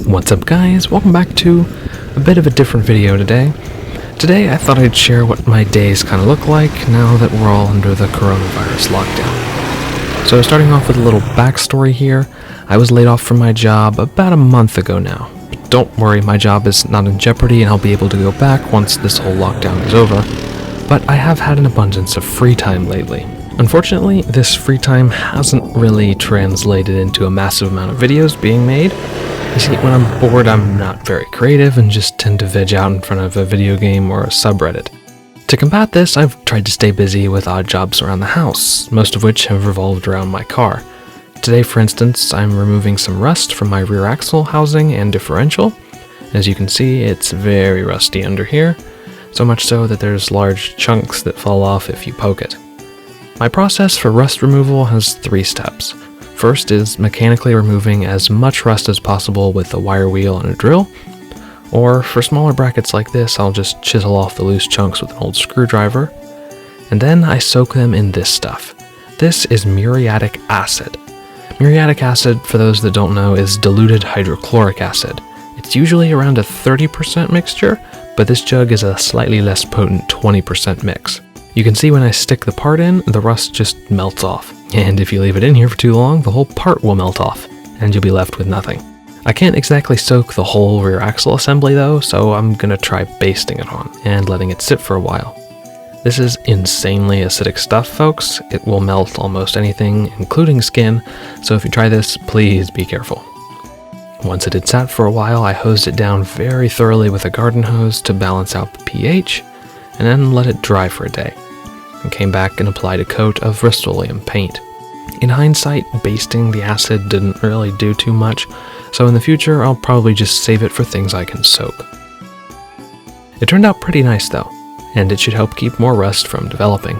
What's up guys, welcome back to a bit of a different video today. Today I thought I'd share what my days kind of look like now that we're all under the coronavirus lockdown. So starting off with a little backstory here, I was laid off from my job about a month ago now. But don't worry, my job is not in jeopardy and I'll be able to go back once this whole lockdown is over. But I have had an abundance of free time lately. Unfortunately, this free time hasn't really translated into a massive amount of videos being made. You see, when I'm bored, I'm not very creative and just tend to veg out in front of a video game or a subreddit. To combat this, I've tried to stay busy with odd jobs around the house, most of which have revolved around my car. Today, for instance, I'm removing some rust from my rear axle housing and differential. As you can see, it's very rusty under here, so much so that there's large chunks that fall off if you poke it. My process for rust removal has 3 steps. First is mechanically removing as much rust as possible with a wire wheel and a drill, or for smaller brackets like this, I'll just chisel off the loose chunks with an old screwdriver, and then I soak them in this stuff. This is muriatic acid. Muriatic acid, for those that don't know, is diluted hydrochloric acid. It's usually around a 30% mixture, but this jug is a slightly less potent 20% mix. You can see when I stick the part in, the rust just melts off. And if you leave it in here for too long, the whole part will melt off, and you'll be left with nothing. I can't exactly soak the whole rear axle assembly though, so I'm gonna try basting it on, and letting it sit for a while. This is insanely acidic stuff, folks. It will melt almost anything, including skin, so if you try this, please be careful. Once it had sat for a while, I hosed it down very thoroughly with a garden hose to balance out the pH, and then let it dry for a day, and came back and applied a coat of Rust-Oleum paint. In hindsight, basting the acid didn't really do too much, so in the future I'll probably just save it for things I can soak. It turned out pretty nice though, and it should help keep more rust from developing.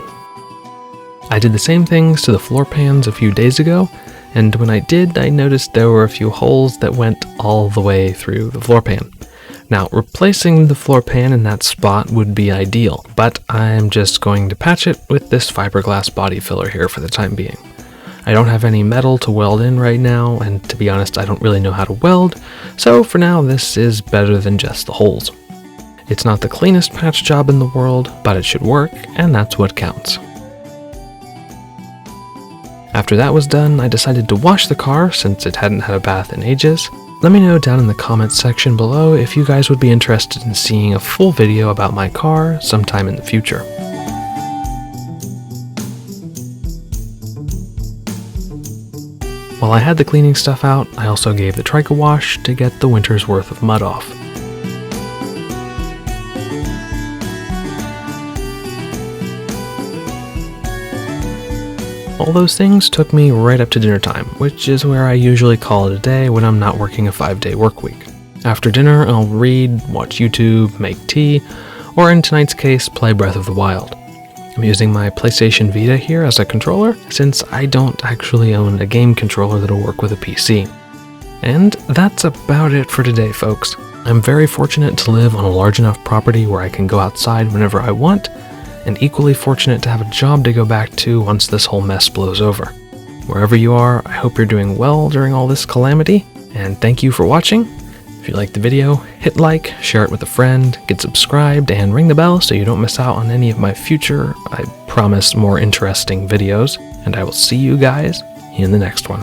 I did the same things to the floor pans a few days ago, and when I did, I noticed there were a few holes that went all the way through the floor pan. Now, replacing the floor pan in that spot would be ideal, but I'm just going to patch it with this fiberglass body filler here for the time being. I don't have any metal to weld in right now, and to be honest, I don't really know how to weld, so for now this is better than just the holes. It's not the cleanest patch job in the world, but it should work, and that's what counts. After that was done, I decided to wash the car since it hadn't had a bath in ages. Let me know down in the comments section below if you guys would be interested in seeing a full video about my car sometime in the future. While I had the cleaning stuff out, I also gave the trike a wash to get the winter's worth of mud off. All those things took me right up to dinner time, which is where I usually call it a day when I'm not working a 5-day work week. After dinner, I'll read, watch YouTube, make tea, or in tonight's case, play Breath of the Wild. I'm using my PlayStation Vita here as a controller, since I don't actually own a game controller that'll work with a PC. And that's about it for today, folks. I'm very fortunate to live on a large enough property where I can go outside whenever I want, and equally fortunate to have a job to go back to once this whole mess blows over. Wherever you are, I hope you're doing well during all this calamity, and thank you for watching. If you liked the video, hit like, share it with a friend, get subscribed, and ring the bell so you don't miss out on any of my future, I promise, more interesting videos, and I will see you guys in the next one.